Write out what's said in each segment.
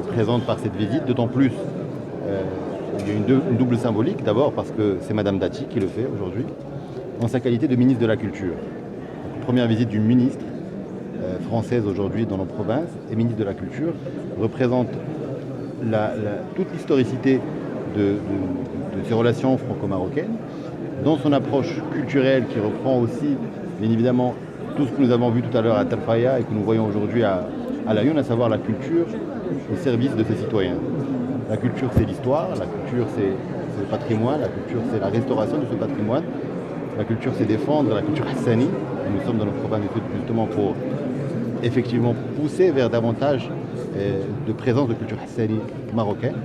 présente par cette visite, d'autant plus il y a une double symbolique. D'abord parce que c'est Madame Dati qui le fait aujourd'hui, en sa qualité de ministre de la Culture. Donc, première visite d'une ministre française aujourd'hui dans nos provinces, et ministre de la Culture, représente toute l'historicité de ces relations franco-marocaines, dans son approche culturelle qui reprend aussi, bien évidemment, tout ce que nous avons vu tout à l'heure à Talfaya et que nous voyons aujourd'hui à Laayoune, à savoir la culture au service de ses citoyens. La culture, c'est l'histoire, la culture, c'est le patrimoine, la culture, c'est la restauration de ce patrimoine, la culture, c'est défendre la culture hassani. Et nous sommes dans notre province justement pour effectivement pousser vers davantage de présence de culture hassani marocaine.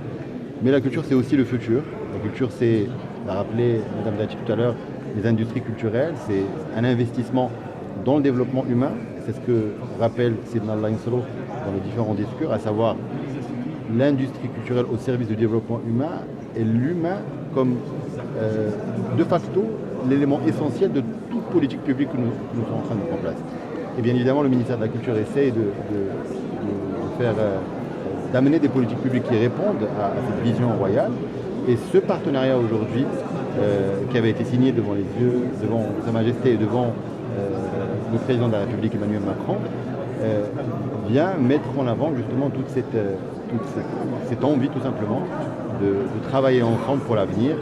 Mais la culture, c'est aussi le futur. La culture, c'est, l'a rappelé Mme Dati tout à l'heure, les industries culturelles, c'est un investissement dans le développement humain. C'est ce que rappelle Sidna Allah Insolo dans les différents discours, à savoir l'industrie culturelle au service du développement humain et l'humain comme de facto l'élément essentiel de toute politique publique que nous sommes en train de mettre en place. Et bien évidemment, le ministère de la Culture essaye d'amener des politiques publiques qui répondent à cette vision royale. Et ce partenariat aujourd'hui, qui avait été signé devant les yeux, devant Sa Majesté et devant le président de la République Emmanuel Macron, vient mettre en avant justement toute cette envie tout simplement de travailler ensemble pour l'avenir,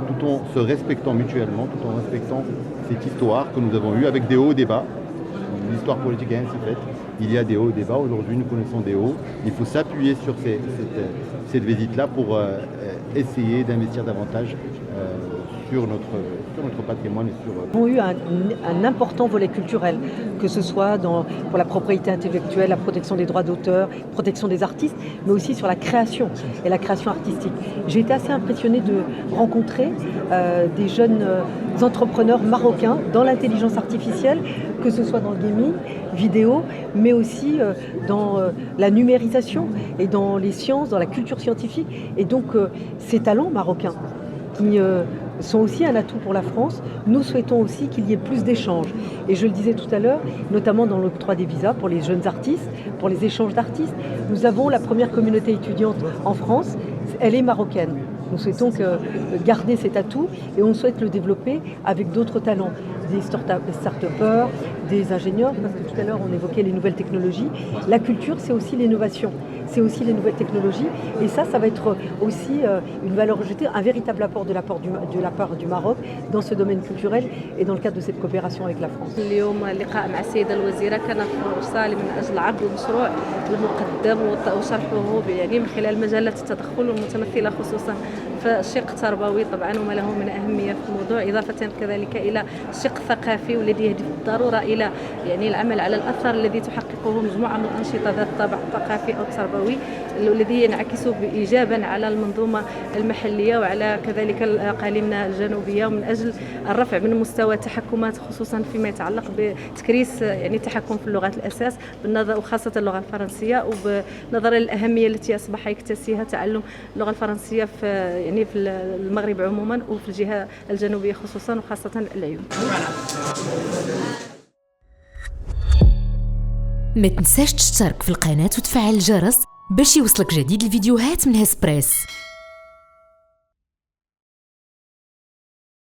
tout en se respectant mutuellement, tout en respectant cette histoire que nous avons eue avec des hauts débats. L'histoire politique est ainsi faite. Il y a des hauts débats. Aujourd'hui, nous connaissons des hauts. Il faut s'appuyer sur cette visite-là pour essayer d'investir davantage sur notre patrimoine et sur... Nous avons eu un important volet culturel, que ce soit pour la propriété intellectuelle, la protection des droits d'auteur, protection des artistes, mais aussi sur la création et la création artistique. J'ai été assez impressionnée de rencontrer des jeunes entrepreneurs marocains dans l'intelligence artificielle, que ce soit dans le gaming, vidéo, mais aussi dans la numérisation et dans les sciences, dans la culture scientifique. Et donc ces talents marocains qui sont aussi un atout pour la France. Nous souhaitons aussi qu'il y ait plus d'échanges. Et je le disais tout à l'heure, notamment dans l'octroi des visas pour les jeunes artistes, pour les échanges d'artistes. Nous avons la première communauté étudiante en France, elle est marocaine. Nous souhaitons garder cet atout et on souhaite le développer avec d'autres talents, des start-upers, des ingénieurs, parce que tout à l'heure on évoquait les nouvelles technologies. La culture, c'est aussi l'innovation, c'est aussi les nouvelles technologies et ça va être aussi une valeur ajoutée, un véritable apport de la part du Maroc dans ce domaine culturel et dans le cadre de cette coopération avec la France. اليوم اللقاء مع السيدة الوزيرة كان فرصة من أجل عرض المشروع المقدم وشرحه يعني من خلال مجالات التدخل المتمثلة خصوصا في الشق التربوي طبعا وما له من أهمية في الموضوع، إضافة كذلك إلى الشق الثقافي والذي يهدف بالضرورة إلى يعني العمل على الأثر الذي تحققه مجموعة من الأنشطة ذات الطابع الثقافي أو التربوي الذي ينعكس إيجابا على المنظومة المحلية وعلى كذلك أقاليمنا الجنوبية، ومن أجل الرفع من مستوى التحكمات خصوصا فيما يتعلق بتكريس يعني التحكم في اللغات الأساس بالنظر وخاصة اللغة الفرنسية، وبنظرا للأهمية التي أصبح يكتسيها تعلم اللغة الفرنسية في يعني في المغرب عموما وفي الجهة الجنوبية خصوصا وخاصة العيون. ما تنساش تشترك في القناة وتفعل الجرس باش يوصلك جديد الفيديوهات من هسبريس.